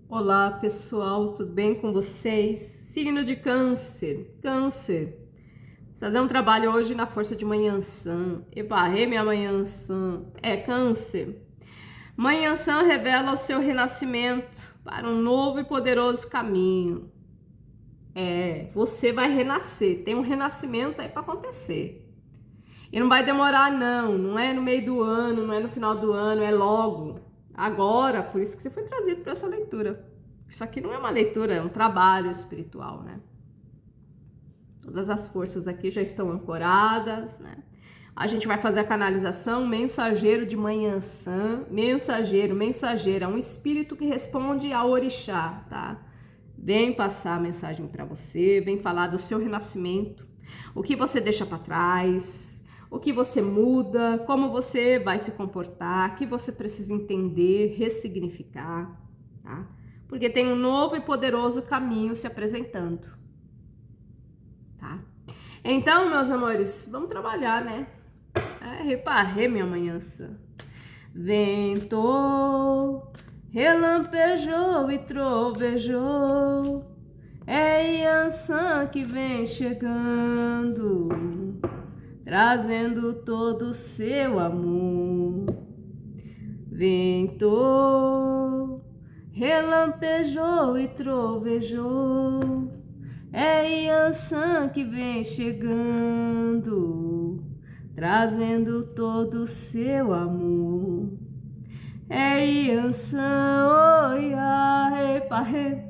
Olá pessoal, tudo bem com vocês? Signo de Câncer, Câncer. Vou fazer um trabalho hoje na força de Manhã Sã. Ebarrei minha Manhã Sã. Câncer. Manhã Sã revela o seu renascimento para um novo e poderoso caminho. Você vai renascer. Tem um renascimento aí para acontecer. E não vai demorar não é no meio do ano, não é no final do ano, é logo. Agora, por isso que você foi trazido para essa leitura. Isso aqui não é uma leitura, é um trabalho espiritual, né? Todas as forças aqui já estão ancoradas, né? A gente vai fazer a canalização mensageiro de Manhã Sã. Mensageira, um espírito que responde ao orixá, tá? Vem passar a mensagem para você, vem falar do seu renascimento, o que você deixa para trás, o que você muda, como você vai se comportar, o que você precisa entender, ressignificar, tá? Porque tem um novo e poderoso caminho se apresentando, tá? Então, meus amores, vamos trabalhar, né? Reparei minha manhã. Ventou, relampejou e trovejou, é Yansan que vem chegando, trazendo todo o seu amor. Ventou, relampejou e trovejou, é Yansan que vem chegando, trazendo todo o seu amor. É Yansan, oia, reparê,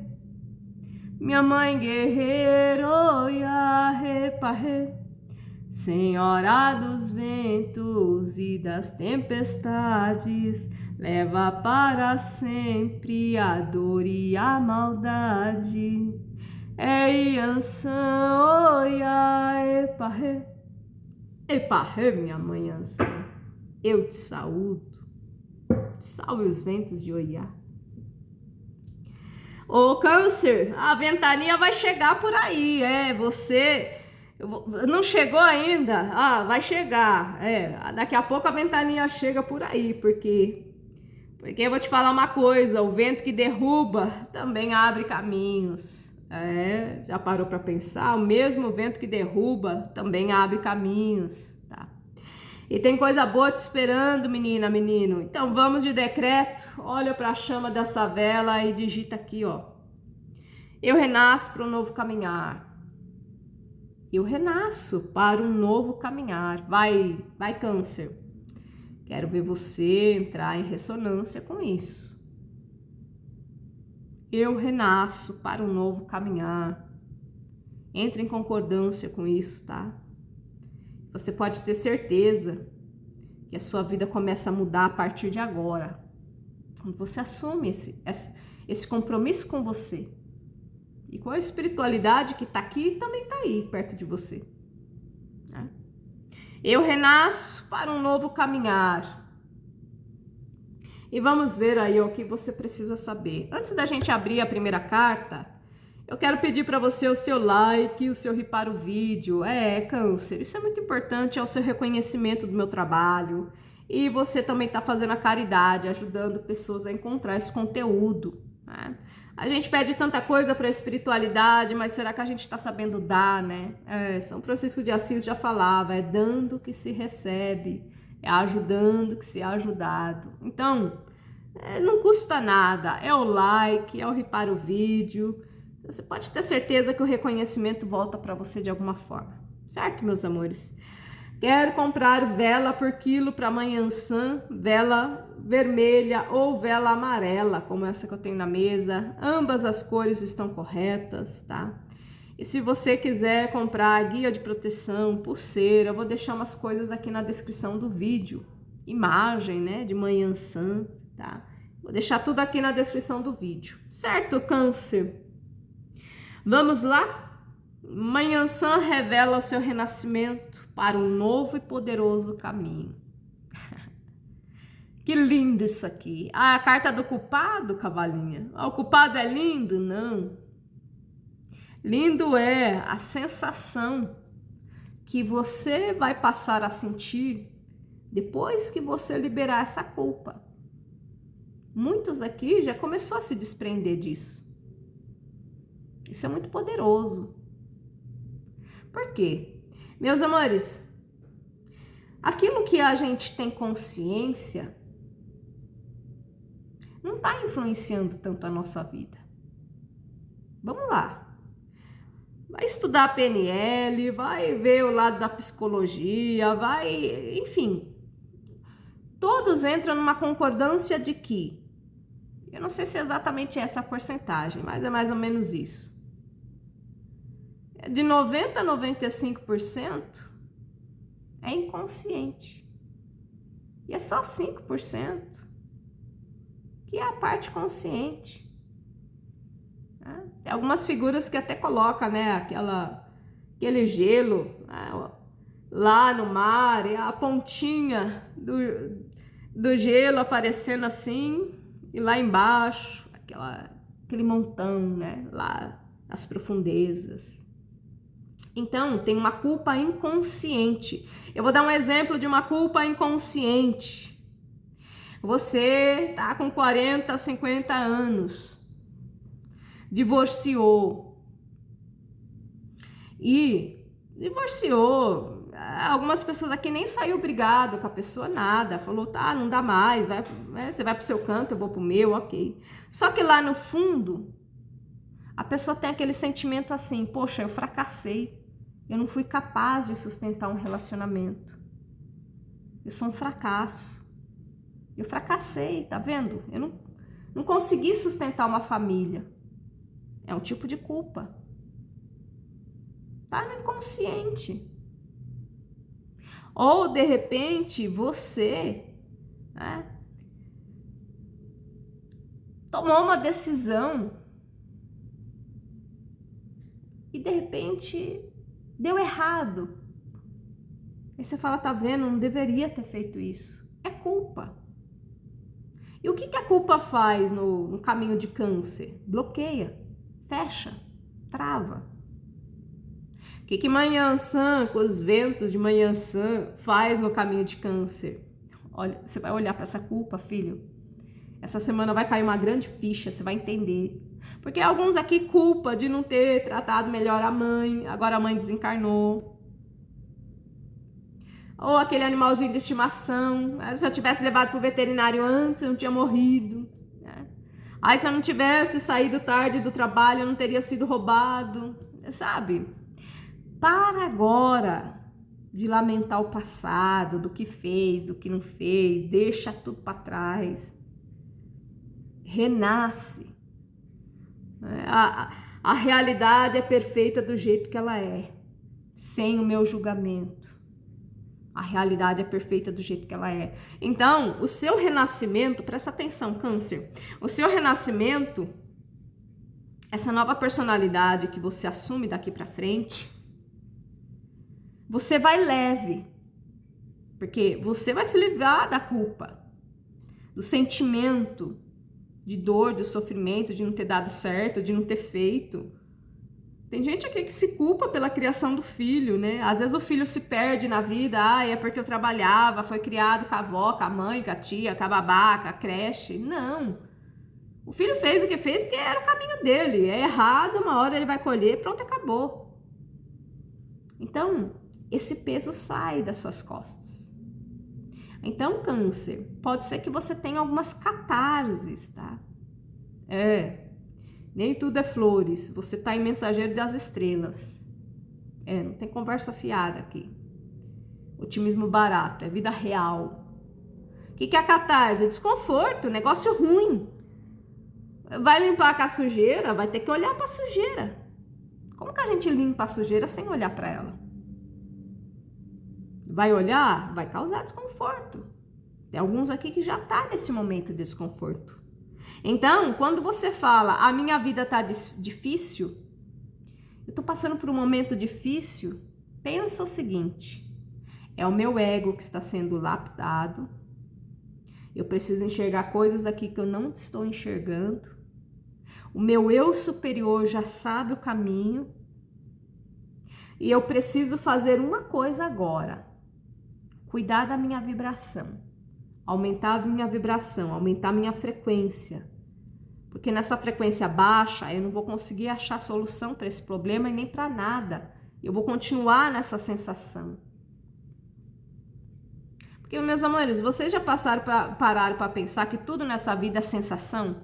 minha mãe guerreira, oia, reparê, Senhora dos ventos e das tempestades, leva para sempre a dor e a maldade. É Yansan, oia, eparrê, eparrê, minha mãe Yansan, eu te saúdo, salve os ventos de Oiá. Ô Câncer, a ventania vai chegar por aí, você não chegou ainda? Vai chegar, daqui a pouco a ventania chega por aí, porque eu vou te falar uma coisa, o vento que derruba também abre caminhos. Já parou para pensar? O mesmo vento que derruba também abre caminhos, tá? E tem coisa boa te esperando, menina, menino. Então vamos de decreto. Olha para a chama dessa vela e digita aqui, ó. Eu renasço para um novo caminhar. Eu renasço para um novo caminhar. Vai, Câncer. Quero ver você entrar em ressonância com isso. Eu renasço para um novo caminhar. Entre em concordância com isso, tá? Você pode ter certeza que a sua vida começa a mudar a partir de agora. Quando você assume esse compromisso com você. E com a espiritualidade que está aqui, também está aí, perto de você. Né? Eu renasço para um novo caminhar. E vamos ver aí o que você precisa saber. Antes da gente abrir a primeira carta, eu quero pedir para você o seu like, o seu reparo o vídeo. Câncer, isso é muito importante, é o seu reconhecimento do meu trabalho. E você também está fazendo a caridade, ajudando pessoas a encontrar esse conteúdo. Né? A gente pede tanta coisa para a espiritualidade, mas será que a gente está sabendo dar, né? São Francisco de Assis já falava, é dando que se recebe, é ajudando que se é ajudado. Então, não custa nada, é o like, é o reparo o vídeo. Você pode ter certeza que o reconhecimento volta para você de alguma forma. Certo, meus amores? Quero comprar vela por quilo para Manhã Sã, vela vermelha ou vela amarela, como essa que eu tenho na mesa. Ambas as cores estão corretas, tá? E se você quiser comprar guia de proteção, pulseira, eu vou deixar umas coisas aqui na descrição do vídeo. Imagem, né, de Manhã Sã, tá? Vou deixar tudo aqui na descrição do vídeo. Certo, Câncer? Vamos lá? Manhã Sã revela o seu renascimento para um novo e poderoso caminho. Que lindo isso aqui. A carta do culpado, cavalinha. O culpado é lindo? Não. Lindo é a sensação que você vai passar a sentir depois que você liberar essa culpa. Muitos aqui já começou a se desprender disso. Isso é muito poderoso. Por quê? Meus amores, aquilo que a gente tem consciência não está influenciando tanto a nossa vida. Vamos lá. Vai estudar a PNL, vai ver o lado da psicologia, vai, enfim. Todos entram numa concordância de que, eu não sei se é exatamente essa a porcentagem, mas é mais ou menos isso. De 90% a 95% é inconsciente. E é só 5% que é a parte consciente. Tem algumas figuras que até colocam, né, aquele gelo, né, lá no mar, e a pontinha do gelo aparecendo assim, e lá embaixo, aquele montão, né, lá nas profundezas. Então, tem uma culpa inconsciente. Eu vou dar um exemplo de uma culpa inconsciente. Você tá com 40, 50 anos, divorciou. E divorciou. Algumas pessoas aqui nem saiu brigado com a pessoa, nada. Falou, tá, não dá mais, você vai pro seu canto, eu vou pro meu, ok. Só que lá no fundo, a pessoa tem aquele sentimento assim, poxa, eu fracassei. Eu não fui capaz de sustentar um relacionamento. Eu sou um fracasso. Eu fracassei, tá vendo? Eu não consegui sustentar uma família. É um tipo de culpa. Tá no inconsciente. Ou, de repente, você, né, tomou uma decisão e, de repente, deu errado. Aí você fala, tá vendo, não deveria ter feito isso. É culpa. E o que a culpa faz no caminho de câncer? Bloqueia, fecha, trava. O que Manhã Sã, com os ventos de Manhã Sã, faz no caminho de câncer? Olha, você vai olhar para essa culpa, filho. Essa semana vai cair uma grande ficha, você vai entender. Porque alguns aqui culpa de não ter tratado melhor a mãe, agora a mãe desencarnou. Ou aquele animalzinho de estimação, se eu tivesse levado para o veterinário antes, eu não tinha morrido. Né? Aí se eu não tivesse saído tarde do trabalho, eu não teria sido roubado, sabe? Para agora de lamentar o passado, do que fez, do que não fez, deixa tudo para trás. Renasce. A realidade é perfeita do jeito que ela é, sem o meu julgamento. A realidade é perfeita do jeito que ela é. Então, o seu renascimento, presta atenção, Câncer, o seu renascimento, essa nova personalidade que você assume daqui para frente, você vai leve, porque você vai se livrar da culpa, do sentimento de dor, de sofrimento, de não ter dado certo, de não ter feito. Tem gente aqui que se culpa pela criação do filho, né? Às vezes o filho se perde na vida, é porque eu trabalhava, foi criado com a avó, com a mãe, com a tia, com a babá, com a creche. Não. O filho fez o que fez porque era o caminho dele. É errado, uma hora ele vai colher, pronto, acabou. Então, esse peso sai das suas costas. Então, Câncer, pode ser que você tenha algumas catarses, tá? Nem tudo é flores. Você tá em Mensageiro das Estrelas. Não tem conversa fiada aqui. Otimismo barato, é vida real. O que é a catarse? É desconforto, negócio ruim. Vai limpar com a sujeira, vai ter que olhar para a sujeira. Como que a gente limpa a sujeira sem olhar para ela? Vai olhar? Vai causar desconforto. Tem alguns aqui que já tá nesse momento de desconforto. Então, quando você fala, a minha vida tá difícil, eu tô passando por um momento difícil, pensa o seguinte, é o meu ego que está sendo lapidado, eu preciso enxergar coisas aqui que eu não estou enxergando, o meu eu superior já sabe o caminho, e eu preciso fazer uma coisa agora, cuidar da minha vibração. aumentar a minha vibração, aumentar a minha frequência. Porque nessa frequência baixa, eu não vou conseguir achar solução para esse problema e nem para nada. Eu vou continuar nessa sensação. Porque, meus amores, vocês já pararam para pensar que tudo nessa vida é sensação?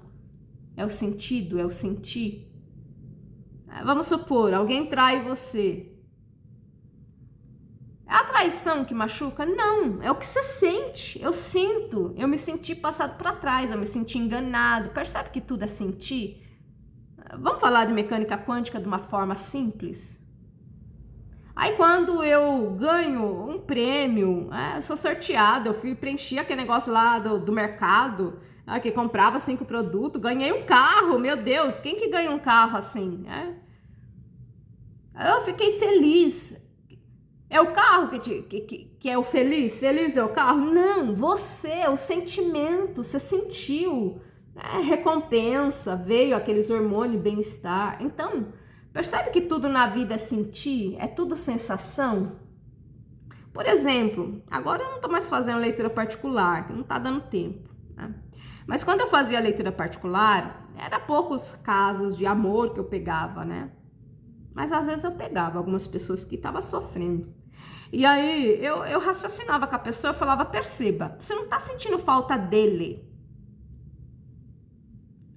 É o sentido, é o sentir? Vamos supor, alguém trai você. É a traição que machuca? Não, é o que você sente. Eu sinto, eu me senti passado para trás, eu me senti enganado. Percebe que tudo é sentir? Vamos falar de mecânica quântica de uma forma simples? Aí quando eu ganho um prêmio, eu sou sorteado, eu fui preencher aquele negócio lá do mercado, que comprava 5 produtos, ganhei um carro, meu Deus, quem que ganha um carro assim? Eu fiquei feliz. É o carro que é o feliz? Feliz é o carro? Não, você, o sentimento, você sentiu, recompensa, veio aqueles hormônios, bem-estar. Então, percebe que tudo na vida é sentir? É tudo sensação? Por exemplo, agora eu não estou mais fazendo leitura particular, que não está dando tempo, né? Mas quando eu fazia leitura particular, era poucos casos de amor que eu pegava, né? Mas às vezes eu pegava algumas pessoas que estavam sofrendo. E aí eu raciocinava com a pessoa, eu falava, perceba, você não está sentindo falta dele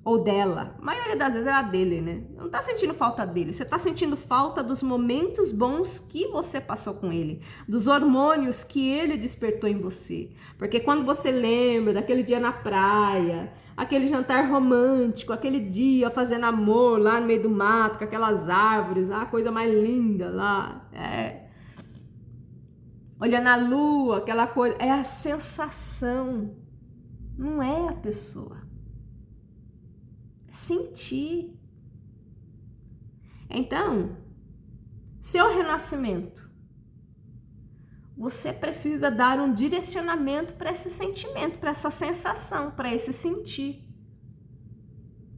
ou dela. A maioria das vezes era dele, né? Não está sentindo falta dele, você está sentindo falta dos momentos bons que você passou com ele, dos hormônios que ele despertou em você. Porque quando você lembra daquele dia na praia, aquele jantar romântico, aquele dia fazendo amor lá no meio do mato, com aquelas árvores, a coisa mais linda lá, olhando a lua, aquela coisa, é a sensação, não é a pessoa. É sentir. Então, seu renascimento, você precisa dar um direcionamento para esse sentimento, para essa sensação, para esse sentir.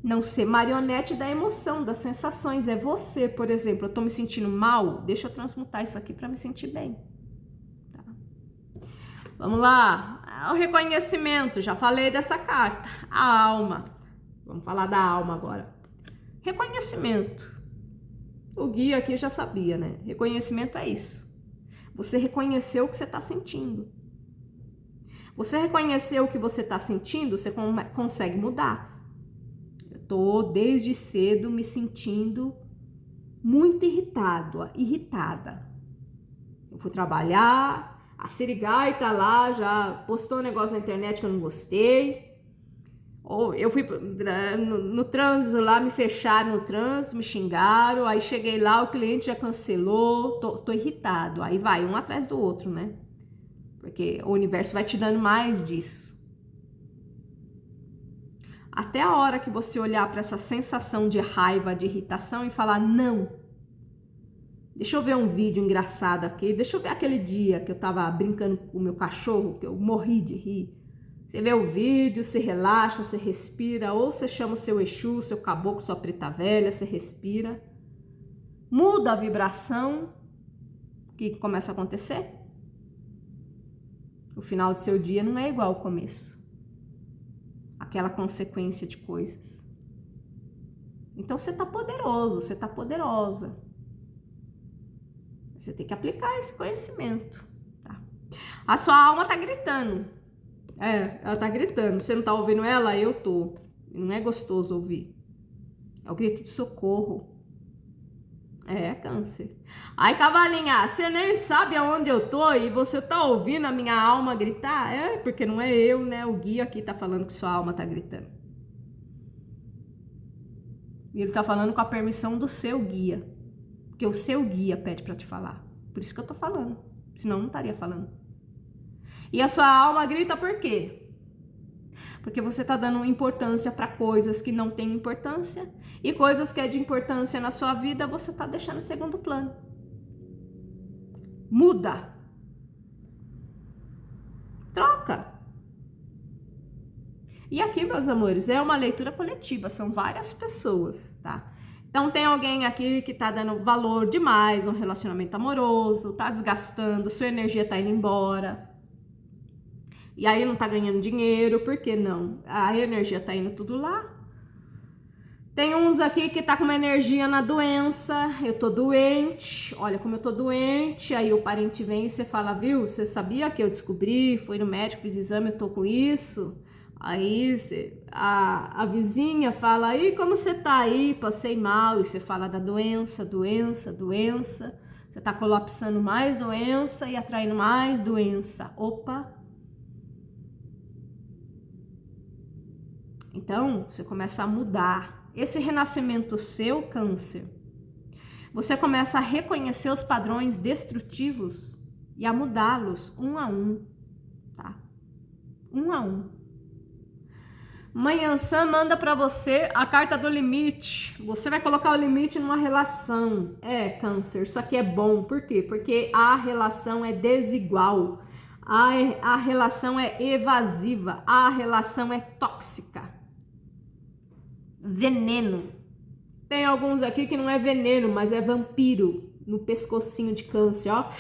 Não ser marionete da emoção, das sensações. É você, por exemplo, eu tô me sentindo mal, deixa eu transmutar isso aqui para me sentir bem. Tá? Vamos lá, o reconhecimento, já falei dessa carta. A alma, vamos falar da alma agora. Reconhecimento. O guia aqui já sabia, né? Reconhecimento é isso. Você reconheceu o que você está sentindo. Você reconheceu o que você está sentindo, você consegue mudar. Eu tô desde cedo me sentindo muito irritada. Eu fui trabalhar, a Sirigaita lá já postou um negócio na internet que eu não gostei. Ou eu fui no trânsito lá, me fecharam no trânsito, me xingaram, aí cheguei lá, o cliente já cancelou, tô irritado. Aí vai um atrás do outro, né? Porque o universo vai te dando mais disso. Até a hora que você olhar para essa sensação de raiva, de irritação e falar, não. Deixa eu ver um vídeo engraçado aqui, deixa eu ver aquele dia que eu tava brincando com o meu cachorro, que eu morri de rir. Você vê o vídeo, você relaxa, você respira, ou você chama o seu Exu, seu caboclo, sua preta velha, você respira. Muda a vibração. O que começa a acontecer? O final do seu dia não é igual ao começo. Aquela consequência de coisas. Então você tá poderoso, você tá poderosa. Você tem que aplicar esse conhecimento. Tá? A sua alma tá gritando. Ela tá gritando. Você não tá ouvindo ela? Eu tô. Não é gostoso ouvir. É o grito de socorro. É câncer. Aí, cavalinha, você nem sabe aonde eu tô e você tá ouvindo a minha alma gritar? Porque não é eu, né? O guia aqui tá falando que sua alma tá gritando. E ele tá falando com a permissão do seu guia. Porque o seu guia pede pra te falar. Por isso que eu tô falando. Senão eu não estaria falando. E a sua alma grita por quê? Porque você está dando importância para coisas que não têm importância. E coisas que é de importância na sua vida, você está deixando em segundo plano. Muda. Troca. E aqui, meus amores, é uma leitura coletiva. São várias pessoas, tá? Então tem alguém aqui que tá dando valor demais no relacionamento amoroso, tá desgastando, sua energia tá indo embora. E aí não tá ganhando dinheiro, por que não? A energia tá indo tudo lá. Tem uns aqui que tá com uma energia na doença, eu tô doente, olha como eu tô doente, aí o parente vem e você fala, viu, você sabia que eu descobri, fui no médico, fiz exame, eu tô com isso? Aí a vizinha fala, aí como você tá aí, passei mal, e você fala da doença, você tá colapsando mais doença e atraindo mais doença, opa! Então, você começa a mudar. Esse renascimento seu, Câncer, você começa a reconhecer os padrões destrutivos e a mudá-los um a um, tá? Um a um. Mãe Ansã manda para você a carta do limite. Você vai colocar o limite numa relação. Câncer, isso aqui é bom. Por quê? Porque a relação é desigual. A relação é evasiva. A relação é tóxica. Veneno. Tem alguns aqui que não é veneno, mas é vampiro no pescocinho de Câncer, ó.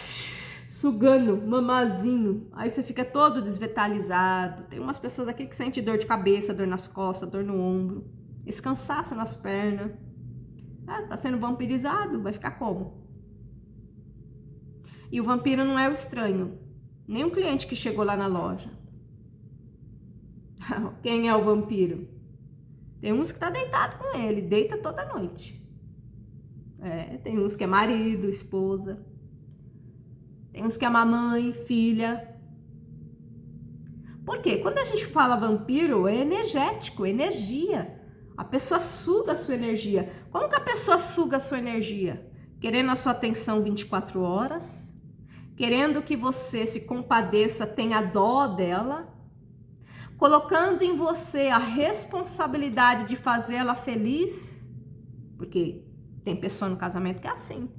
Sugando, mamazinho. Aí você fica todo desvitalizado. Tem umas pessoas aqui que sentem dor de cabeça, dor nas costas, dor no ombro, esse cansaço nas pernas. Tá sendo vampirizado, vai ficar como? E o vampiro não é o estranho, nem um cliente que chegou lá na loja. Quem é o vampiro? Tem uns que tá deitado com ele, deita toda noite. Tem uns que é marido, esposa. Tem uns que é mamãe, filha. Por quê? Quando a gente fala vampiro, é energético, energia. A pessoa suga a sua energia. Como que a pessoa suga a sua energia? Querendo a sua atenção 24 horas, querendo que você se compadeça, tenha dó dela, colocando em você a responsabilidade de fazê-la feliz, porque tem pessoa no casamento que é assim.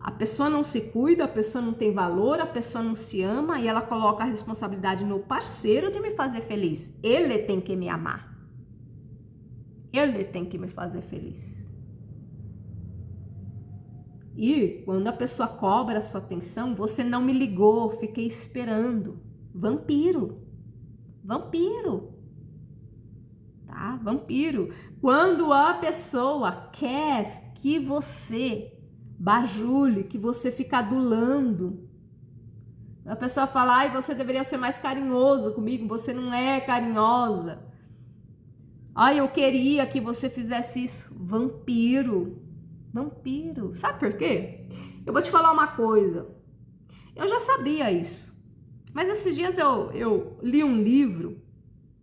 A pessoa não se cuida, a pessoa não tem valor, a pessoa não se ama e ela coloca a responsabilidade no parceiro de me fazer feliz. Ele tem que me amar. Ele tem que me fazer feliz. E quando a pessoa cobra a sua atenção, você não me ligou, fiquei esperando. Vampiro. Vampiro, tá? Vampiro. Quando a pessoa quer que você bajule, que você fica adulando, a pessoa fala, ai, você deveria ser mais carinhoso comigo, você não é carinhosa. Ai, eu queria que você fizesse isso. Vampiro. Vampiro. Sabe por quê? Eu vou te falar uma coisa. Eu já sabia isso. Mas esses dias eu li um livro,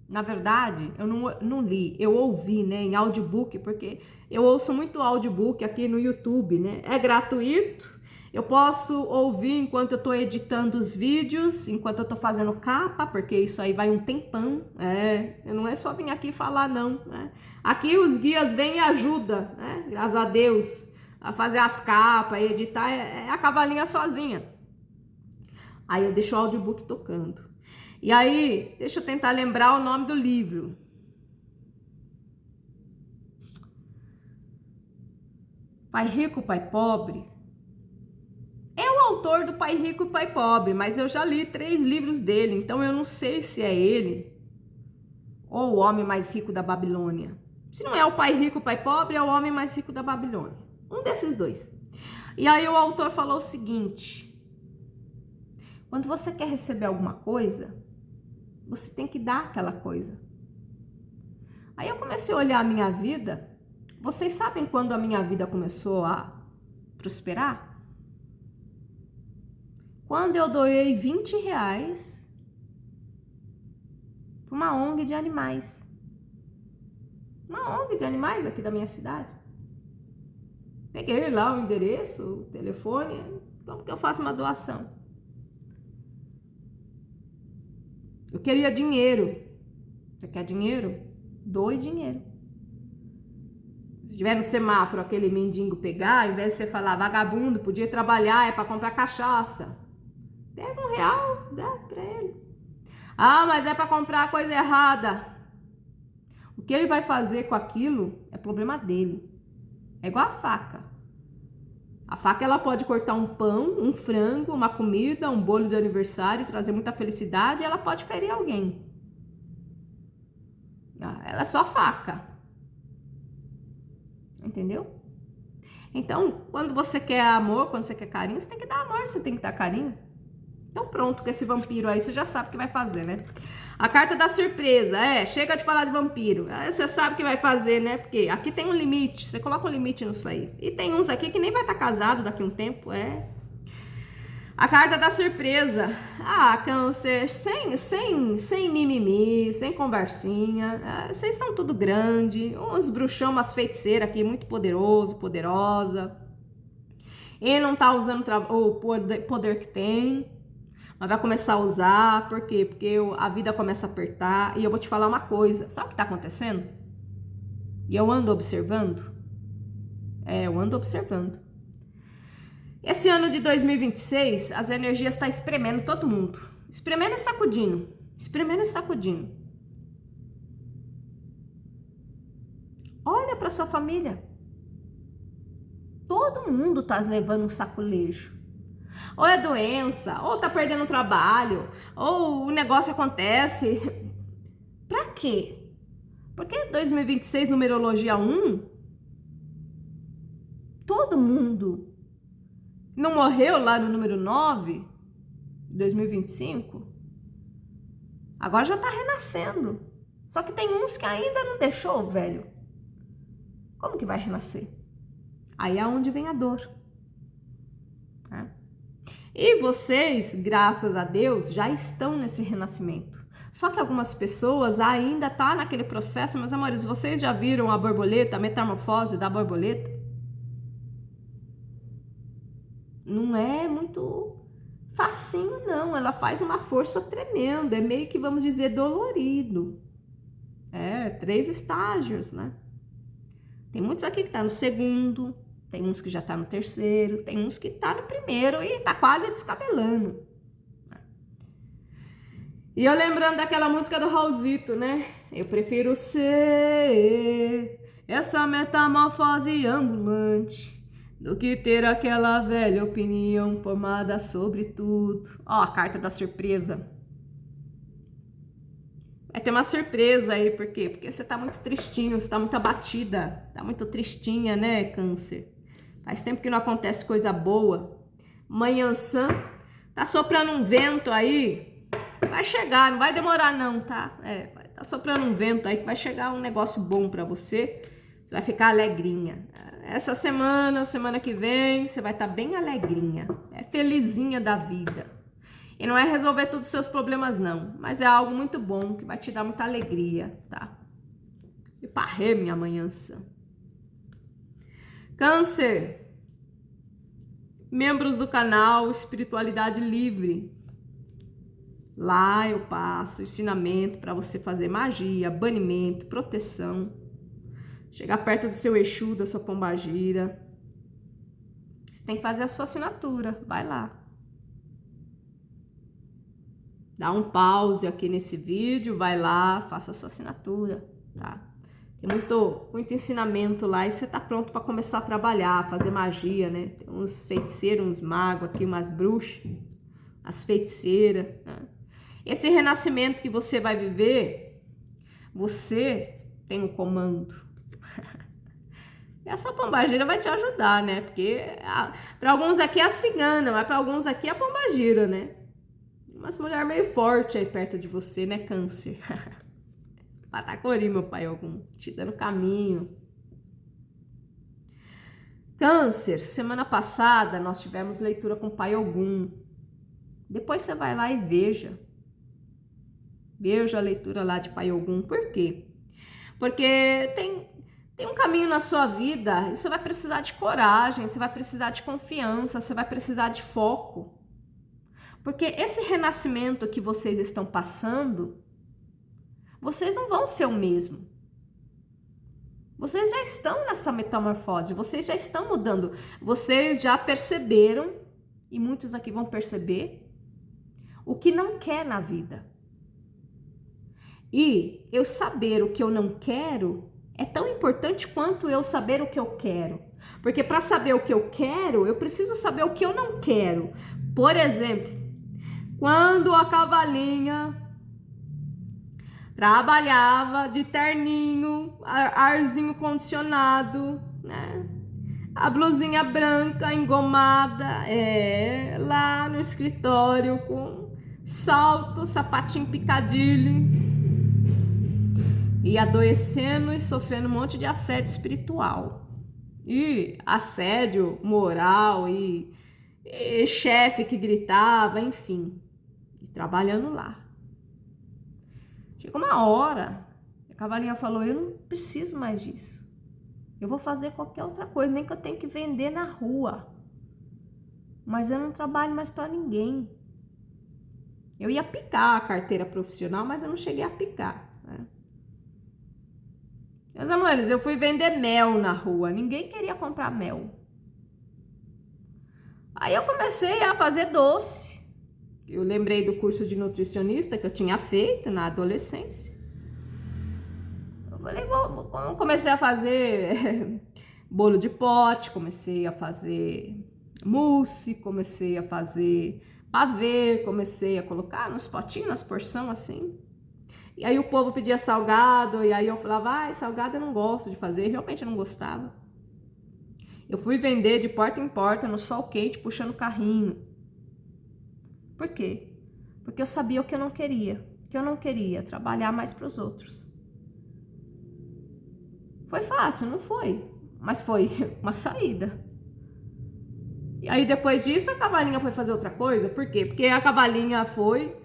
na verdade, eu não li, eu ouvi, né, em audiobook, porque eu ouço muito audiobook aqui no YouTube, né, é gratuito, eu posso ouvir enquanto eu tô editando os vídeos, enquanto eu tô fazendo capa, porque isso aí vai um tempão, não é só vir aqui falar não, né, aqui os guias vêm e ajudam, né, graças a Deus, a fazer as capas, editar, é a cavalinha sozinha. Aí eu deixo o audiobook tocando. E aí, deixa eu tentar lembrar o nome do livro. Pai Rico, Pai Pobre. É o autor do Pai Rico e Pai Pobre, mas eu já li 3 livros dele, então eu não sei se é ele ou o Homem Mais Rico da Babilônia. Se não é o Pai Rico, Pai Pobre, é o Homem Mais Rico da Babilônia. Um desses dois. E aí o autor falou o seguinte: quando você quer receber alguma coisa, você tem que dar aquela coisa. Aí eu comecei a olhar a minha vida. Vocês sabem quando a minha vida começou a prosperar? Quando eu doei 20 reais para uma ONG de animais. Uma ONG de animais aqui da minha cidade. Peguei lá o endereço, o telefone. Como que eu faço uma doação? Eu queria dinheiro. Você quer dinheiro? Doe dinheiro. Se tiver no semáforo aquele mendigo pegar, ao invés de você falar vagabundo, podia trabalhar, é para comprar cachaça. Pega R$1, dá para ele. Ah, mas é para comprar coisa errada. O que ele vai fazer com aquilo é problema dele. É igual a faca. A faca, ela pode cortar um pão, um frango, uma comida, um bolo de aniversário, trazer muita felicidade, e ela pode ferir alguém. Ela é só faca. Entendeu? Então, quando você quer amor, quando você quer carinho, você tem que dar amor, você tem que dar carinho. Então pronto, com esse vampiro aí, você já sabe o que vai fazer, né? A carta da surpresa, chega de falar de vampiro. Você sabe o que vai fazer, né? Porque aqui tem um limite, você coloca um limite nisso aí. E tem uns aqui que nem vai estar casado daqui a um tempo, A carta da surpresa. Câncer, sem mimimi, sem conversinha. Vocês estão tudo grande. Uns bruxão, umas feiticeiras aqui, muito poderoso, poderosa. Ele não tá usando o poder que tem, mas vai começar a usar. Por quê? Porque a vida começa a apertar. E eu vou te falar uma coisa. Sabe o que tá acontecendo? E eu ando observando. Eu ando observando. Esse ano de 2026, as energias estão espremendo todo mundo. Espremendo e sacudindo. Espremendo e sacudindo. Olha para sua família. Todo mundo tá levando um saculejo. Ou é doença, ou tá perdendo o trabalho, ou o negócio acontece. Pra quê? Porque 2026, numerologia 1, todo mundo não morreu lá no número 9, 2025? Agora já tá renascendo. Só que tem uns que ainda não deixou, velho. Como que vai renascer? Aí é onde vem a dor. E vocês, graças a Deus, já estão nesse renascimento. Só que algumas pessoas ainda tá naquele processo. Meus amores, vocês já viram a borboleta, a metamorfose da borboleta? Não é muito facinho, não. Ela faz uma força tremenda. É meio que, vamos dizer, dolorido. 3 estágios, né? Tem muitos aqui que tá no segundo, tem uns que já tá no terceiro, tem uns que tá no primeiro e tá quase descabelando. E eu lembrando daquela música do Raulzito, né? Eu prefiro ser essa metamorfose ambulante do que ter aquela velha opinião formada sobre tudo. Ó, a carta da surpresa. Vai ter uma surpresa aí, por quê? Porque você tá muito tristinho, você tá muito abatida, tá muito tristinha, né, Câncer? Faz tempo que não acontece coisa boa. Manhã Sã, tá soprando um vento aí, vai chegar, não vai demorar não, tá? Tá soprando um vento aí que vai chegar um negócio bom pra você, você vai ficar alegrinha. Essa semana que vem, você vai estar bem alegrinha, felizinha da vida. E não é resolver todos os seus problemas, não. Mas é algo muito bom, que vai te dar muita alegria, tá? E parrê, minha manhãça. Câncer. Membros do canal Espiritualidade Livre. Lá eu passo ensinamento para você fazer magia, banimento, proteção. Chegar perto do seu Exu, da sua pombagira. Você tem que fazer a sua assinatura. Vai lá. Dá um pause aqui nesse vídeo, vai lá, faça a sua assinatura, tá? Tem muito ensinamento lá e você tá pronto para começar a trabalhar, fazer magia, né? Tem uns feiticeiros, uns magos aqui, umas bruxas, as feiticeiras, né? Esse renascimento que você vai viver, você tem um comando. Essa pombagira vai te ajudar, né? Porque para alguns aqui é a cigana, mas para alguns aqui é a pombagira, né? Umas mulher meio forte aí perto de você, né, Câncer? Patacori, meu pai, algum te dando caminho. Câncer, semana passada nós tivemos leitura com o Pai Ogum. Depois você vai lá e veja. Veja a leitura lá de Pai Ogum. Por quê? Porque tem um caminho na sua vida e você vai precisar de coragem, você vai precisar de confiança, você vai precisar de foco. Porque esse renascimento que vocês estão passando, vocês não vão ser o mesmo. Vocês já estão nessa metamorfose, vocês já estão mudando. Vocês já perceberam, e muitos aqui vão perceber, o que não quer na vida. E eu saber o que eu não quero é tão importante quanto eu saber o que eu quero. Porque para saber o que eu quero, eu preciso saber o que eu não quero. Por exemplo, quando a cavalinha trabalhava de terninho, arzinho condicionado, né? A blusinha branca engomada, lá no escritório com salto, sapatinho picadilly, e adoecendo e sofrendo um monte de assédio espiritual e assédio moral e chefe que gritava, enfim, e trabalhando lá. Chegou uma hora, a cavalinha falou: eu não preciso mais disso. Eu vou fazer qualquer outra coisa, nem que eu tenha que vender na rua. Mas eu não trabalho mais para ninguém. Eu ia picar a carteira profissional, mas eu não cheguei a picar, né? Meus amores, eu fui vender mel na rua. Ninguém queria comprar mel. Aí eu comecei a fazer doce. Eu lembrei do curso de nutricionista que eu tinha feito na adolescência. Eu falei, comecei a fazer bolo de pote, comecei a fazer mousse, comecei a fazer pavê, comecei a colocar nos potinhos, nas porções assim. E aí o povo pedia salgado, e aí eu falava, salgado eu não gosto de fazer, realmente eu não gostava. Eu fui vender de porta em porta, no sol quente, puxando carrinho. Por quê? Porque eu sabia o que eu não queria. Que eu não queria trabalhar mais para os outros. Foi fácil, não foi? Mas foi uma saída. E aí depois disso a cavalinha foi fazer outra coisa. Por quê? Porque a cavalinha foi...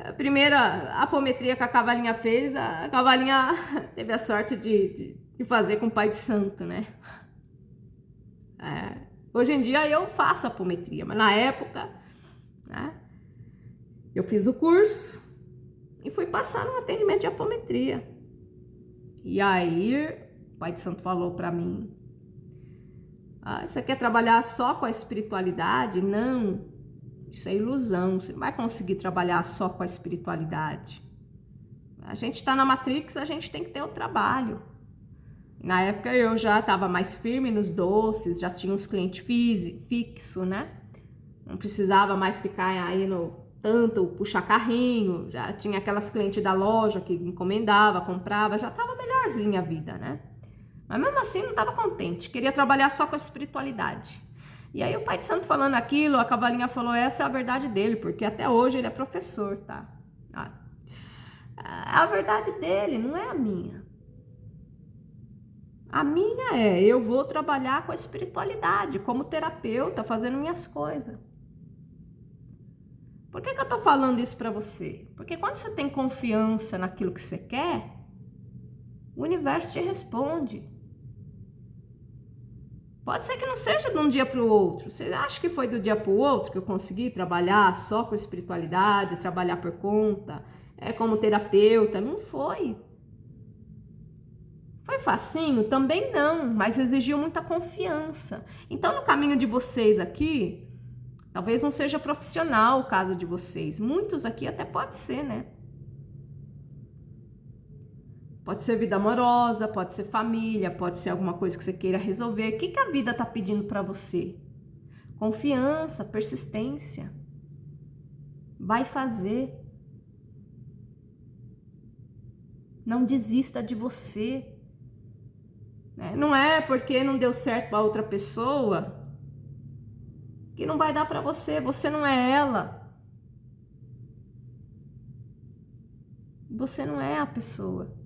A primeira apometria que a cavalinha fez, a cavalinha teve a sorte de fazer com o pai de santo, né? Hoje em dia eu faço apometria, mas na época, né, eu fiz o curso e fui passar no atendimento de apometria. E aí o pai de santo falou para mim: você quer trabalhar só com a espiritualidade? Não. Isso é ilusão, você não vai conseguir trabalhar só com a espiritualidade. A gente está na Matrix, a gente tem que ter o trabalho. Na época eu já estava mais firme nos doces, já tinha uns clientes fixos, né? Não precisava mais ficar aí no tanto puxar carrinho, já tinha aquelas clientes da loja que encomendava, comprava, já estava melhorzinha a vida, né? Mas mesmo assim não estava contente, queria trabalhar só com a espiritualidade. E aí o pai de santo falando aquilo, a cavalinha falou, essa é a verdade dele, porque até hoje ele é professor, tá? A verdade dele, não é a minha. A minha eu vou trabalhar com a espiritualidade, como terapeuta, fazendo minhas coisas. Por que eu tô falando isso pra você? Porque quando você tem confiança naquilo que você quer, o universo te responde. Pode ser que não seja de um dia para o outro. Você acha que foi do dia para o outro que eu consegui trabalhar só com espiritualidade, trabalhar por conta, como terapeuta? Não foi. Foi facinho? Também não, mas exigiu muita confiança. Então, no caminho de vocês aqui, talvez não seja profissional o caso de vocês. Muitos aqui até pode ser, né? Pode ser vida amorosa, pode ser família, pode ser alguma coisa que você queira resolver. O que a vida está pedindo para você? Confiança, persistência. Vai fazer. Não desista de você. Não é porque não deu certo para outra pessoa que não vai dar para você. Você não é ela. Você não é a pessoa.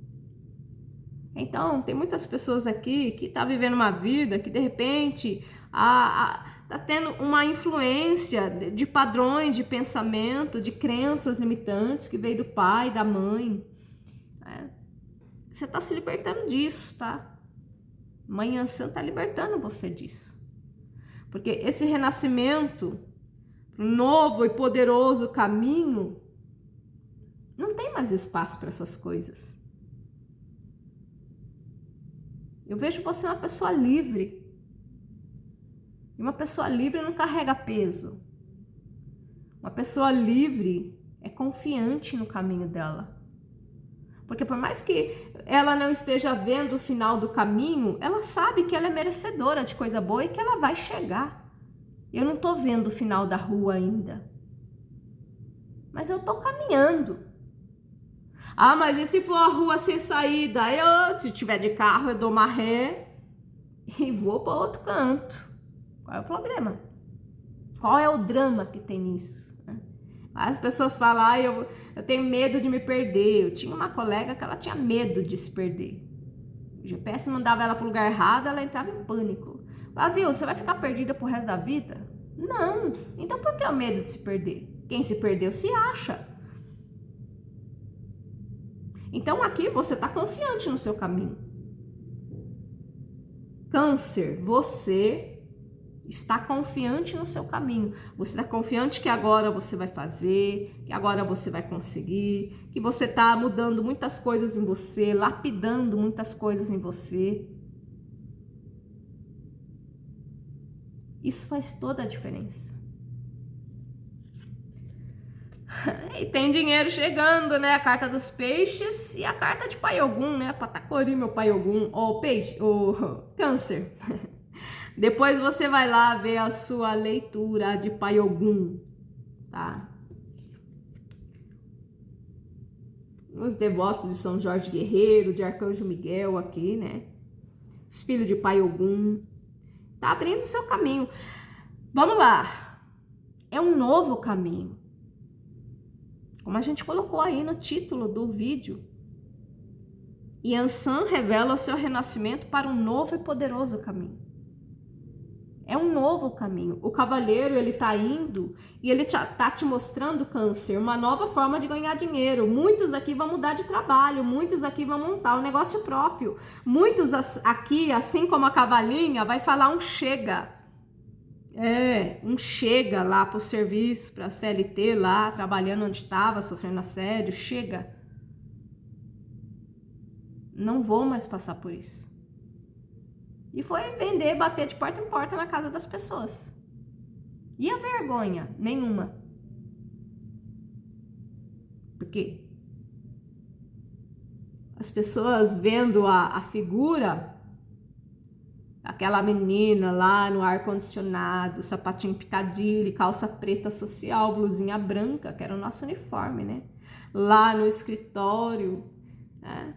Então, tem muitas pessoas aqui que estão vivendo uma vida que, de repente, está tendo uma influência de padrões de pensamento, de crenças limitantes que veio do pai, da mãe. Você está se libertando disso, tá? Mãe Ansã está libertando você disso. Porque esse renascimento, novo e poderoso caminho, não tem mais espaço para essas coisas. Eu vejo você uma pessoa livre. E uma pessoa livre não carrega peso. Uma pessoa livre é confiante no caminho dela. Porque por mais que ela não esteja vendo o final do caminho, ela sabe que ela é merecedora de coisa boa e que ela vai chegar. Eu não tô vendo o final da rua ainda, mas eu tô caminhando. Ah, mas e se for a rua sem saída? Se tiver de carro, eu dou uma ré e vou para outro canto. Qual é o problema? Qual é o drama que tem nisso? As pessoas falam, eu tenho medo de me perder. Eu tinha uma colega que ela tinha medo de se perder. O GPS mandava ela para o lugar errado, ela entrava em pânico. Lá, viu, você vai ficar perdida pro resto da vida? Não. Então por que o medo de se perder? Quem se perdeu se acha. Então aqui você está confiante no seu caminho. Câncer, você está confiante no seu caminho. Você está confiante que agora você vai fazer, que agora você vai conseguir, que você está mudando muitas coisas em você, lapidando muitas coisas em você. Isso faz toda a diferença. E tem dinheiro chegando, né? A carta dos peixes e a carta de Pai Ogum, né? Patacori, meu Pai Ogum. Ó, peixe, câncer. Depois você vai lá ver a sua leitura de Pai Ogum, tá? Os devotos de São Jorge Guerreiro, de Arcanjo Miguel aqui, né? Os filhos de Pai Ogum. Tá abrindo o seu caminho. Vamos lá. É um novo caminho. Como a gente colocou aí no título do vídeo. Yansan revela o seu renascimento para um novo e poderoso caminho. É um novo caminho. O cavaleiro, ele tá indo e ele tá te mostrando, Câncer, uma nova forma de ganhar dinheiro. Muitos aqui vão mudar de trabalho, muitos aqui vão montar um negócio próprio. Muitos aqui, assim como a cavalinha, vai falar um chega. Um chega lá pro serviço, pra CLT lá, trabalhando onde estava, sofrendo assédio, chega. Não vou mais passar por isso. E foi vender, bater de porta em porta na casa das pessoas. E a vergonha? Nenhuma. Por quê? As pessoas vendo a figura, aquela menina lá no ar-condicionado, sapatinho picadilho, calça preta social, blusinha branca, que era o nosso uniforme, né? Lá no escritório, né?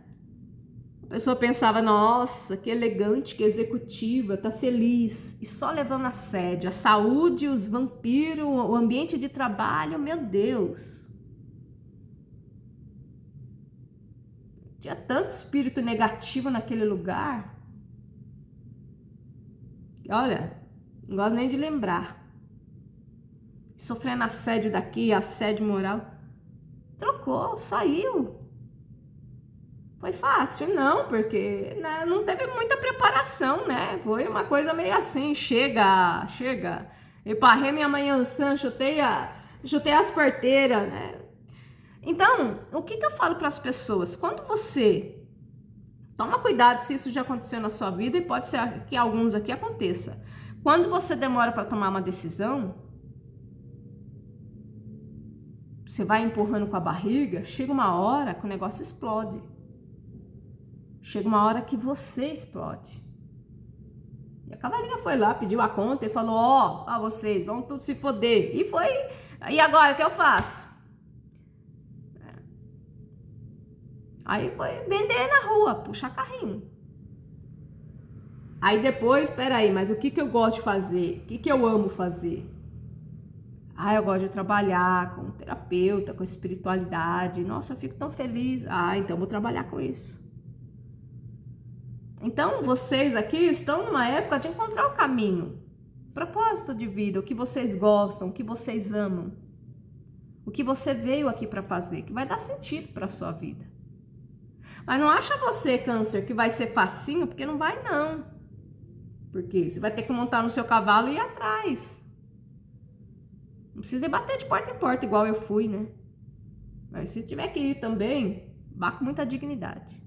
A pessoa pensava, nossa, que elegante, que executiva, tá feliz. E só levando assédio, a saúde, os vampiros, o ambiente de trabalho, meu Deus. Tinha tanto espírito negativo naquele lugar. Olha, não gosto nem de lembrar. Sofrendo assédio daqui, assédio moral. Trocou, saiu. Foi fácil? Não, porque né, não teve muita preparação, né? Foi uma coisa meio assim, chega. Eu parrei minha manhãçã, chutei as parteiras, né? Então, o que eu falo para as pessoas? Quando você toma cuidado se isso já aconteceu na sua vida, e pode ser que alguns aqui aconteça. Quando você demora para tomar uma decisão, você vai empurrando com a barriga, chega uma hora que o negócio explode. Chega uma hora que você explode. E a cavalinha foi lá, pediu a conta e falou, ó, vocês vão tudo se foder. E foi, e agora o que eu faço? Aí foi vender na rua, puxar carrinho. Aí depois, peraí, mas o que eu gosto de fazer? O que eu amo fazer? Eu gosto de trabalhar com terapeuta, com espiritualidade. Nossa, eu fico tão feliz. Então vou trabalhar com isso. Então, vocês aqui estão numa época de encontrar o caminho, propósito de vida, o que vocês gostam, o que vocês amam, o que você veio aqui para fazer, que vai dar sentido para a sua vida. Mas não acha você, Câncer, que vai ser facinho, porque não vai não. Porque você vai ter que montar no seu cavalo e ir atrás. Não precisa bater de porta em porta igual eu fui, né? Mas se tiver que ir também, vá com muita dignidade.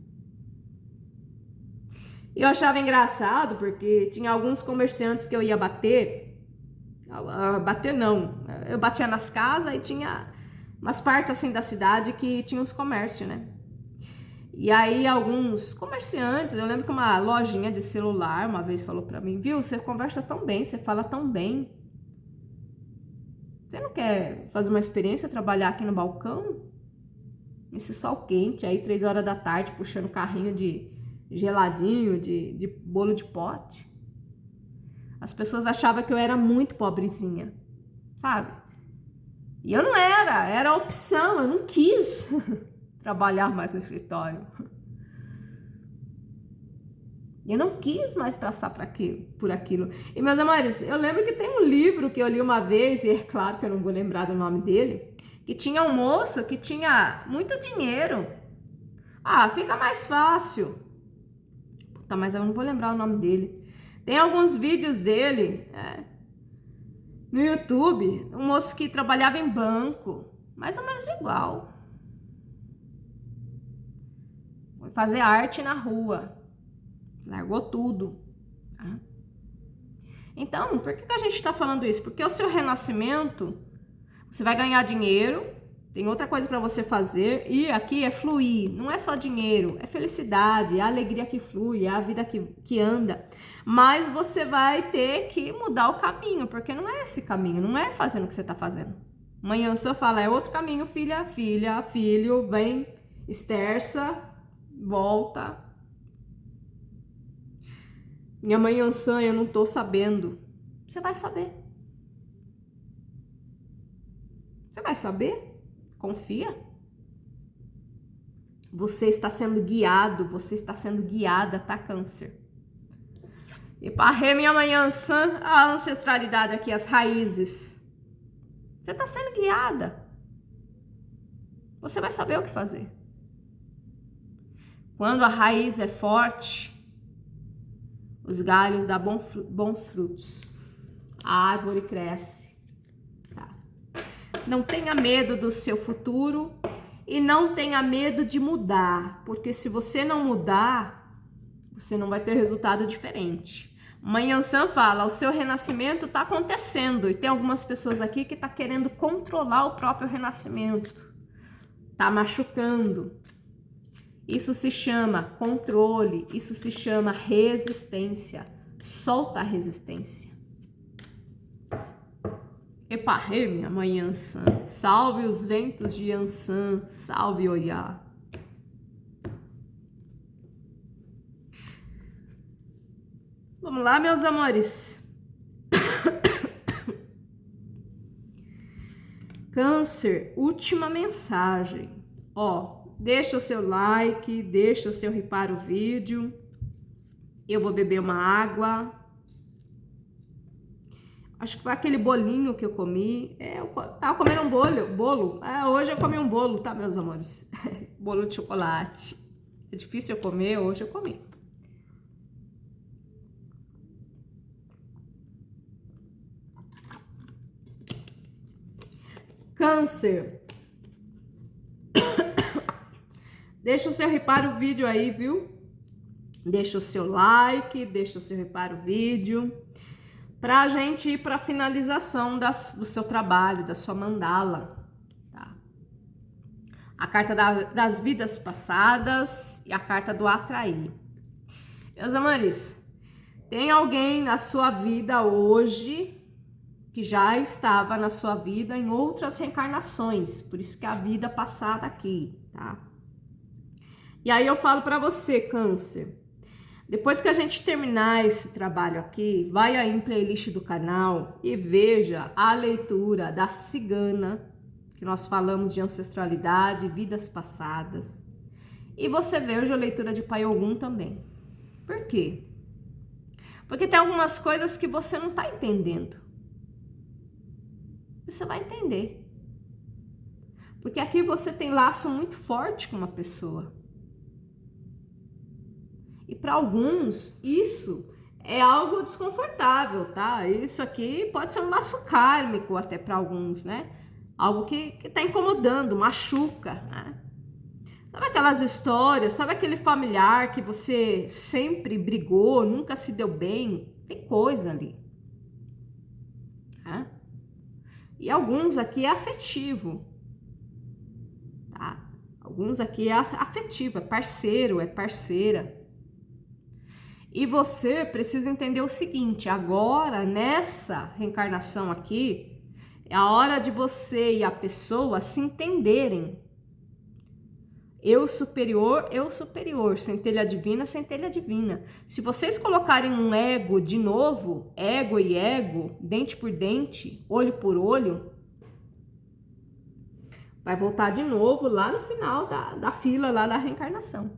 Eu achava engraçado porque tinha alguns comerciantes que eu ia bater. Bater não, eu batia nas casas e tinha umas partes assim da cidade que tinha os comércios, né? E aí alguns comerciantes, eu lembro que uma lojinha de celular uma vez falou pra mim, viu, você conversa tão bem, você fala tão bem. Você não quer fazer uma experiência, trabalhar aqui no balcão? Esse sol quente, aí 3 horas da tarde, puxando carrinho de geladinho, de bolo de pote. As pessoas achavam que eu era muito pobrezinha, sabe? E eu não era opção, eu não quis trabalhar mais no escritório. Eu não quis mais passar por aquilo. E, meus amores, eu lembro que tem um livro que eu li uma vez, e é claro que eu não vou lembrar do nome dele, que tinha um moço que tinha muito dinheiro. Ah, fica mais fácil. Puta, mas eu não vou lembrar o nome dele. Tem alguns vídeos dele no YouTube, um moço que trabalhava em banco, mais ou menos igual. Foi fazer arte na rua. Largou tudo. Tá? Então, por que a gente está falando isso? Porque o seu renascimento, você vai ganhar dinheiro, tem outra coisa para você fazer, e aqui é fluir, não é só dinheiro, é felicidade, é a alegria que flui, é a vida que anda. Mas você vai ter que mudar o caminho, porque não é esse caminho, não é fazendo o que você está fazendo. Amanhã você fala, é outro caminho, filha, filho, vem, esterça, volta. Minha mãe Ansan, eu não tô sabendo. Você vai saber. Você vai saber? Confia. Você está sendo guiado, você está sendo guiada, tá, Câncer? E parrei minha mãe Ansan, a ancestralidade aqui, as raízes. Você está sendo guiada. Você vai saber o que fazer. Quando a raiz é forte, os galhos dão bons frutos. A árvore cresce. Tá? Não tenha medo do seu futuro e não tenha medo de mudar, porque se você não mudar, você não vai ter resultado diferente. Mãe Ansan fala, o seu renascimento está acontecendo e tem algumas pessoas aqui que tá querendo controlar o próprio renascimento. Tá machucando. Isso se chama controle, isso se chama resistência. Solta a resistência. Eparrê, minha mãe Ansan. Salve os ventos de Ansan. Salve Oiá. Vamos lá, meus amores. Câncer, última mensagem. Ó. Deixa o seu like, deixa o seu reparo vídeo. Eu vou beber uma água. Acho que foi aquele bolinho que eu comi. Eu tava comendo um bolo. Hoje eu comi um bolo, tá, meus amores? Bolo de chocolate. É difícil eu comer, hoje eu comi. Câncer. Deixa o seu reparo vídeo aí, viu? Deixa o seu like, deixa o seu reparo vídeo. Pra gente ir pra finalização do seu trabalho, da sua mandala. Tá? A carta das vidas passadas e a carta do atrair. Meus amores, tem alguém na sua vida hoje que já estava na sua vida em outras reencarnações. Por isso que a vida passada aqui, tá? E aí eu falo para você, Câncer, depois que a gente terminar esse trabalho aqui, vai aí em playlist do canal e veja a leitura da cigana, que nós falamos de ancestralidade, vidas passadas. E você veja a leitura de Pai Ogum também. Por quê? Porque tem algumas coisas que você não está entendendo. Você vai entender. Porque aqui você tem laço muito forte com uma pessoa. E para alguns, isso é algo desconfortável, tá? Isso aqui pode ser um laço kármico até para alguns, né? Algo que tá incomodando, machuca, né? Sabe aquelas histórias, sabe aquele familiar que você sempre brigou, nunca se deu bem? Tem coisa ali. Tá? E alguns aqui é afetivo, tá? Alguns aqui é afetivo, é parceiro, é parceira. E você precisa entender o seguinte, agora, nessa reencarnação aqui, é a hora de você e a pessoa se entenderem. Eu superior, centelha divina, centelha divina. Se vocês colocarem um ego de novo, ego e ego, dente por dente, olho por olho, vai voltar de novo lá no final da fila lá da reencarnação.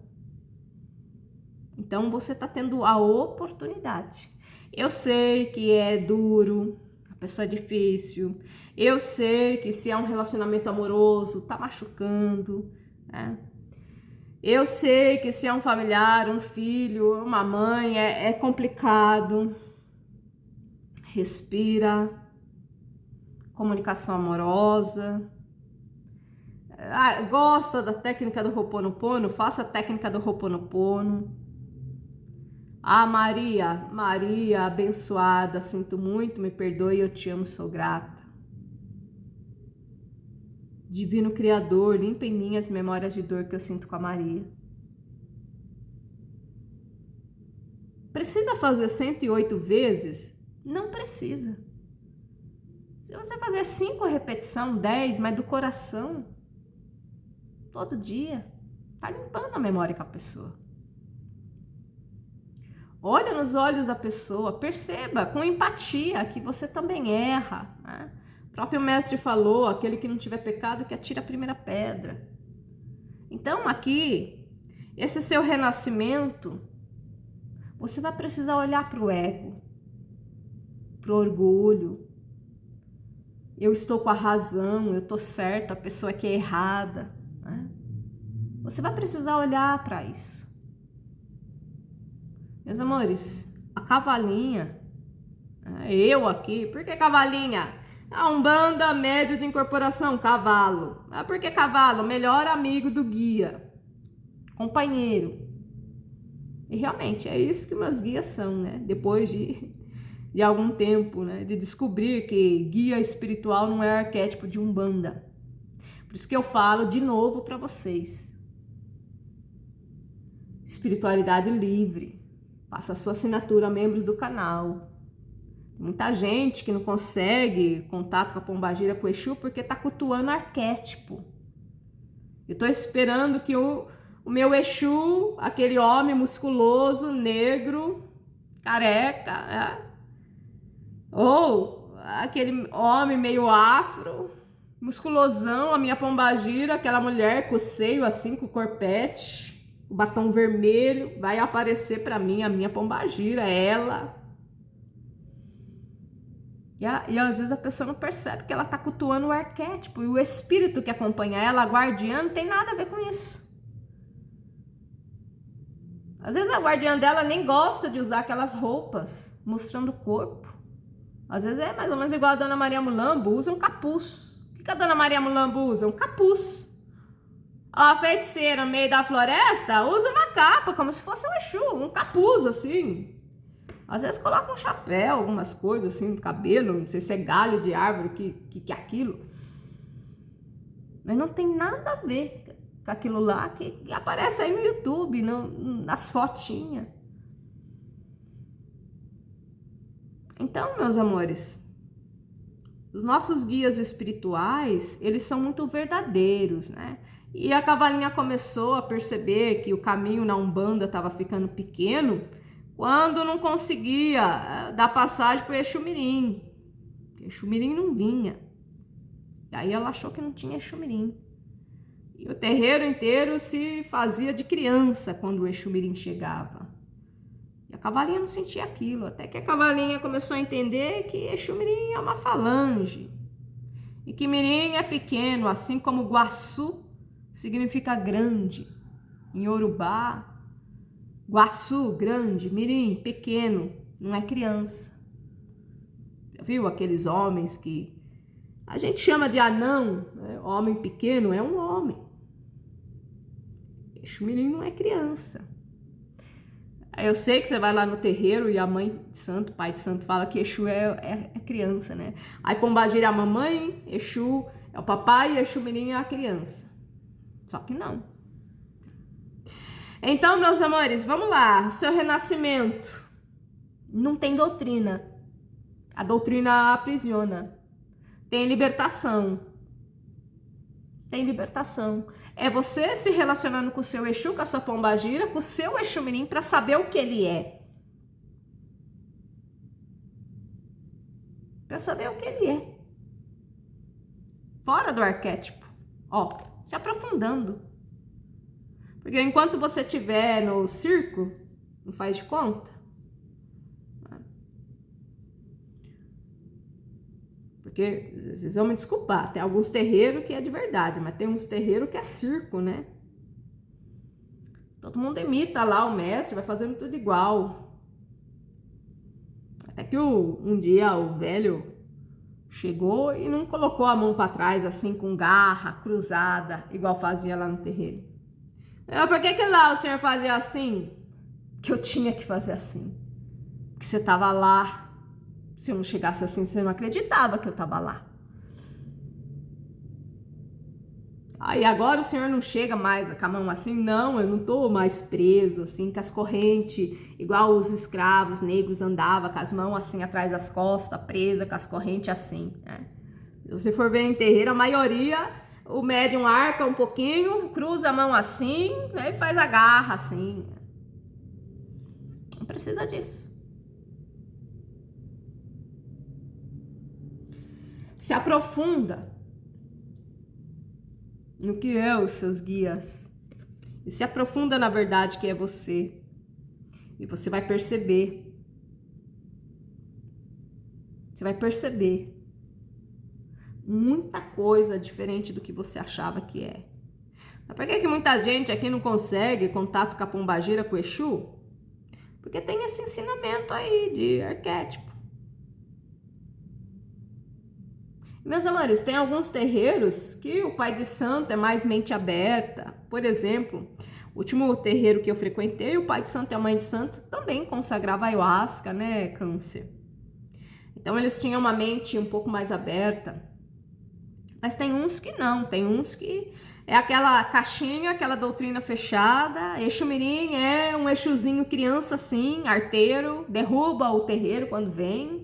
Então você está tendo a oportunidade. Eu sei que é duro, a pessoa é difícil. Eu sei que se é um relacionamento amoroso, tá machucando, né? Eu sei que se é um familiar, um filho, uma mãe, é complicado. Respira. Comunicação amorosa. Gosta da técnica do Ho'oponopono? Faça a técnica do Ho'oponopono. Maria, abençoada, sinto muito, me perdoe, eu te amo, sou grata. Divino Criador, limpa em mim as memórias de dor que eu sinto com a Maria. Precisa fazer 108 vezes? Não precisa. Se você fazer 5 repetições, 10, mas do coração, todo dia, tá limpando a memória com a pessoa. Olha nos olhos da pessoa, perceba com empatia que você também erra, né? O próprio mestre falou, aquele que não tiver pecado que atira a primeira pedra. Então aqui, esse seu renascimento, você vai precisar olhar para o ego, para o orgulho. Eu estou com a razão, eu estou certo, a pessoa que é errada, né? Você vai precisar olhar para isso. Meus amores, a cavalinha, eu aqui, por que cavalinha? A Umbanda, médio de incorporação, cavalo. Por que cavalo? Melhor amigo do guia, companheiro. E realmente é isso que meus guias são, né? Depois de algum tempo, né? De descobrir que guia espiritual não é arquétipo de Umbanda. Por isso que eu falo de novo para vocês. Espiritualidade livre. Faça a sua assinatura, membros do canal. Tem muita gente que não consegue contato com a Pombagira, com o Exu, porque tá cultuando arquétipo. Eu tô esperando que o meu Exu, aquele homem musculoso, negro, careca, ou aquele homem meio afro, musculosão, a minha Pombagira, aquela mulher com o seio assim, com o corpete, o batom vermelho, vai aparecer para mim a minha Pombagira, ela. E às vezes a pessoa não percebe que ela tá cultuando o arquétipo, e o espírito que acompanha ela, a guardiã, não tem nada a ver com isso. Às vezes a guardiã dela nem gosta de usar aquelas roupas, mostrando o corpo. Às vezes é mais ou menos igual a Dona Maria Mulambo, usa um capuz. O que a Dona Maria Mulambo usa? Um capuz. A feiticeira no meio da floresta usa uma capa, como se fosse um Exu, um capuz assim. Às vezes coloca um chapéu, algumas coisas assim no cabelo, não sei se é galho de árvore, que é aquilo. Mas não tem nada a ver com aquilo lá que aparece aí no YouTube, nas fotinhas. Então, meus amores, os nossos guias espirituais, eles são muito verdadeiros, né? E a cavalinha começou a perceber que o caminho na Umbanda estava ficando pequeno quando não conseguia dar passagem para o Exu Mirim. O Exu Mirim não vinha. E aí ela achou que não tinha Exu Mirim. E o terreiro inteiro se fazia de criança quando o Exu Mirim chegava. E a cavalinha não sentia aquilo. Até que a cavalinha começou a entender que Exu Mirim é uma falange. E que Mirim é pequeno, assim como Guaçu significa grande. Em Yorubá, Guaçu, grande, Mirim, pequeno, não é criança. Já viu aqueles homens que a gente chama de anão, né? Homem pequeno é um homem. Exu Mirim não é criança. Eu sei que você vai lá no terreiro e a mãe de santo, pai de santo fala que Exu é criança, né? Aí Pombagira é a mamãe, Exu é o papai e Exu Mirim é a criança. Só que não. Então, meus amores, vamos lá. O seu renascimento não tem doutrina. A doutrina aprisiona. Tem libertação. Tem libertação. É você se relacionando com o seu Exu, com a sua pombagira, com o seu Exu Mirim, para saber o que ele é. Para saber o que ele é. Fora do arquétipo. Ó, se aprofundando. Porque enquanto você estiver no circo, não faz de conta. Porque vocês vão me desculpar, tem alguns terreiros que é de verdade, mas tem uns terreiros que é circo, né? Todo mundo imita lá o mestre, vai fazendo tudo igual. Até que um dia o velho chegou e não colocou a mão para trás assim com garra, cruzada, igual fazia lá no terreiro. Por que lá o senhor fazia assim? Que eu tinha que fazer assim. Porque você tava lá. Se eu não chegasse assim, você não acreditava que eu tava lá. Aí agora o senhor não chega mais com a mão assim? Não, eu não tô mais preso assim, com as correntes, igual os escravos negros andavam com as mãos assim atrás das costas, presa com as correntes assim, né? Se você for ver em terreiro, a maioria, o médium arca um pouquinho, cruza a mão assim, aí faz a garra assim. Não precisa disso. Se aprofunda no que é os seus guias. E se aprofunda na verdade que é você. E você vai perceber. Você vai perceber muita coisa diferente do que você achava que é. Mas por que muita gente aqui não consegue contato com a pombagira, com o Exu? Porque tem esse ensinamento aí de arquétipo. Meus amores, tem alguns terreiros que o pai de santo é mais mente aberta. Por exemplo, o último terreiro que eu frequentei, o pai de santo e a mãe de santo também consagrava ayahuasca, né, Câncer? Então eles tinham uma mente um pouco mais aberta. Mas tem uns que não, tem uns que é aquela caixinha, aquela doutrina fechada. Exu Mirim é um exuzinho criança assim, arteiro, derruba o terreiro quando vem.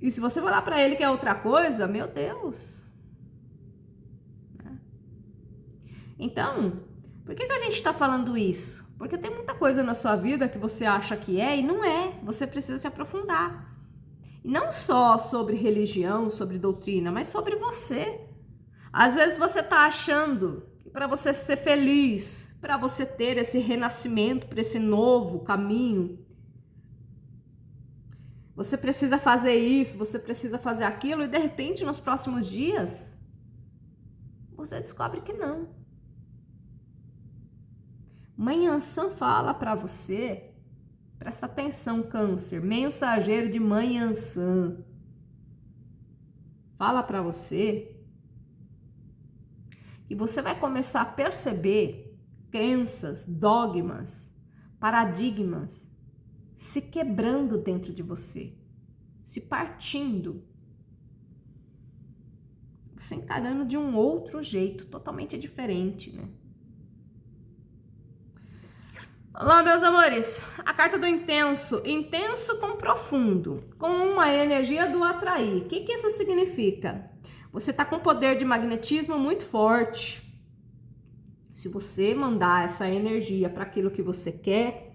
E se você falar para ele que é outra coisa, meu Deus. Então, por que a gente está falando isso? Porque tem muita coisa na sua vida que você acha que é e não é. Você precisa se aprofundar. E não só sobre religião, sobre doutrina, mas sobre você. Às vezes você está achando que para você ser feliz, para você ter esse renascimento, para esse novo caminho, você precisa fazer isso, você precisa fazer aquilo, e de repente, nos próximos dias, você descobre que não. Mãe Ansã fala para você, presta atenção, Câncer, mensageiro de Mãe Ansã, fala para você que você vai começar a perceber crenças, dogmas, paradigmas, se quebrando dentro de você, se partindo, você encarando de um outro jeito, totalmente diferente, né? Olá, meus amores, a carta do intenso, intenso com profundo, com uma energia do atrair. O que isso significa? Você tá com poder de magnetismo muito forte. Se você mandar essa energia para aquilo que você quer,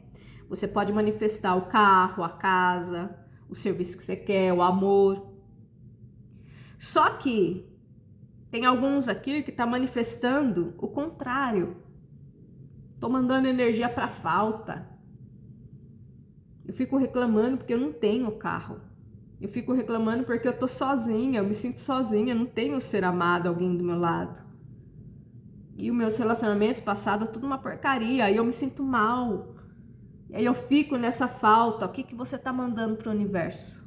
você pode manifestar o carro, a casa, o serviço que você quer, o amor. Só que tem alguns aqui que tá manifestando o contrário. Tô mandando energia para falta. Eu fico reclamando porque eu não tenho carro. Eu fico reclamando porque eu tô sozinha, eu me sinto sozinha, não tenho ser amado, alguém do meu lado. E os meus relacionamentos passados, tudo uma porcaria, aí eu me sinto mal. E aí eu fico nessa falta. O que você tá mandando pro universo?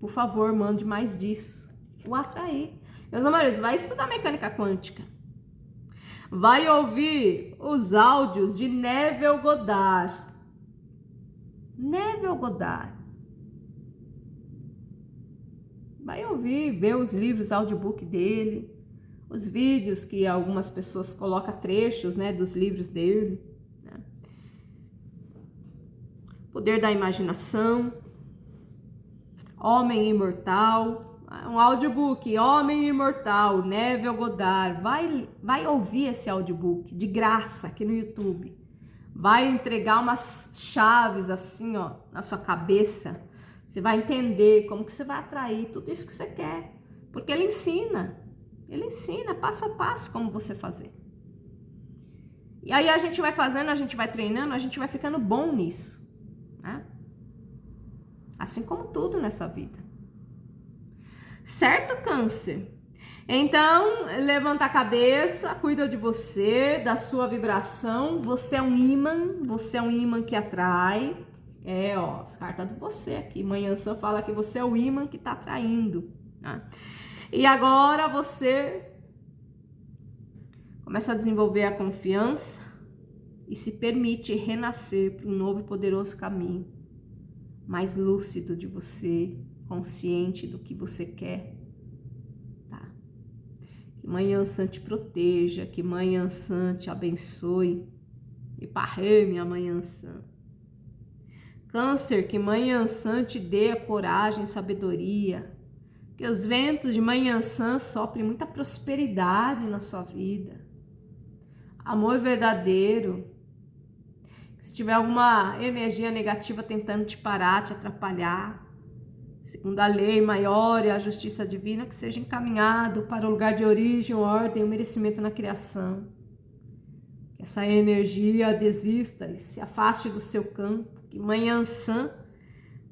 Por favor, mande mais disso. O atrair. Meus amores, vai estudar mecânica quântica. Vai ouvir os áudios de Neville Goddard. Neville Goddard. Vai ouvir, ver os livros, audiobook dele. os vídeos que algumas pessoas colocam trechos, né, dos livros dele, né? Poder da imaginação, Homem Imortal, um audiobook, Homem Imortal, Neville Goddard. Vai ouvir esse audiobook de graça aqui no YouTube. Vai entregar umas chaves assim, ó, na sua cabeça. Você vai entender como que você vai atrair tudo isso que você quer. Porque ele ensina passo a passo como você fazer. E aí a gente vai fazendo, a gente vai treinando, a gente vai ficando bom nisso, né? Assim como tudo nessa vida. Certo, Câncer? Então, levanta a cabeça, cuida de você, da sua vibração. Você é um imã que atrai. Ó, carta de você aqui. Manhã Sã fala que você é o imã que tá atraindo, né? E agora você começa a desenvolver a confiança e se permite renascer para um novo e poderoso caminho, mais lúcido de você, consciente do que você quer, tá? Que Manhã Sã te proteja, que Manhã Sã te abençoe. E parrei, minha Manhã Sã. Câncer, que Manhã Sã te dê a coragem e sabedoria. Que os ventos de Manhã Sã soprem muita prosperidade na sua vida. Amor verdadeiro. Se tiver alguma energia negativa tentando te parar, te atrapalhar, segundo a lei maior e a justiça divina, que seja encaminhado para o lugar de origem, ordem e merecimento na criação. Que essa energia desista e se afaste do seu campo. Que Manhã Sã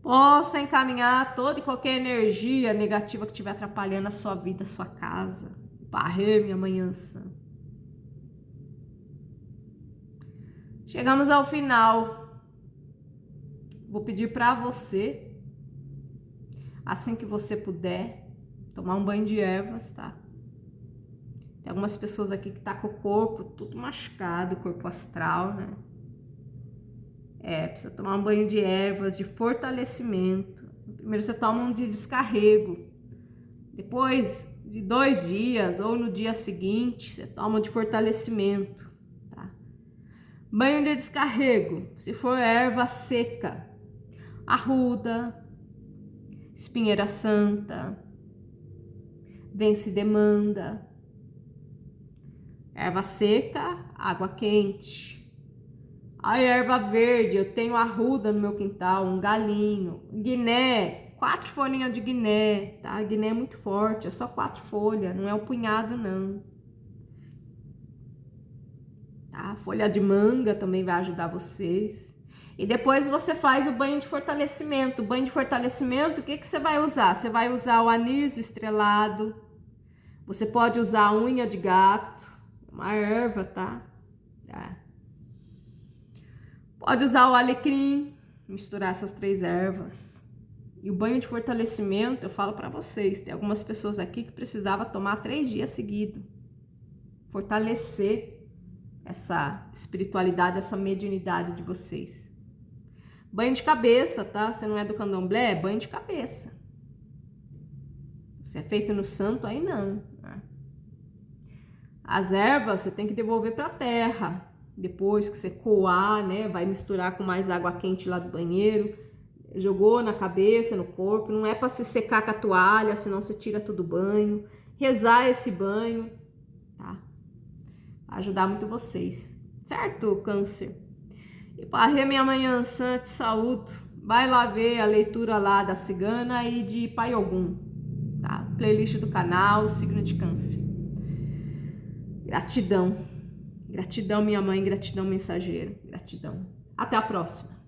possa encaminhar toda e qualquer energia negativa que estiver atrapalhando a sua vida, a sua casa. Parrei, minha Manhã Sã. Chegamos ao final. Vou pedir para você, assim que você puder, tomar um banho de ervas, tá? Tem algumas pessoas aqui que tá com o corpo tudo machucado, corpo astral, né? Precisa tomar um banho de ervas, de fortalecimento. Primeiro você toma um de descarrego. Depois de 2 dias ou no dia seguinte, você toma um de fortalecimento, tá? Banho de descarrego, se for erva seca, arruda, espinheira santa, vence demanda. Erva seca, água quente. A erva verde, eu tenho arruda no meu quintal, um galinho, guiné, 4 folhinhas de guiné, tá? A guiné é muito forte, é só 4 folhas, não é um punhado não. Tá? Folha de manga também vai ajudar vocês. E depois você faz o banho de fortalecimento. O banho de fortalecimento, o que você vai usar? Você vai usar o anis estrelado, você pode usar a unha de gato, uma erva, tá? Pode usar o alecrim, misturar essas 3 ervas. E o banho de fortalecimento, eu falo para vocês, tem algumas pessoas aqui que precisava tomar 3 dias seguidos. Fortalecer essa espiritualidade, essa mediunidade de vocês. Banho de cabeça, tá? Você não é do candomblé, é banho de cabeça. Se é feito no santo, aí não, né? As ervas você tem que devolver para a terra. Depois que você coar, né, vai misturar com mais água quente lá do banheiro, jogou na cabeça, no corpo, não é para se secar com a toalha, senão você tira todo o banho. Rezar esse banho, tá? Vai ajudar muito vocês, certo, Câncer? E para minha Manhã Sã, te saúdo. Vai lá ver a leitura lá da Cigana e de Pai Ogum, tá? Playlist do canal, signo de Câncer. Gratidão. Gratidão, minha mãe, gratidão, mensageiro, gratidão. Até a próxima.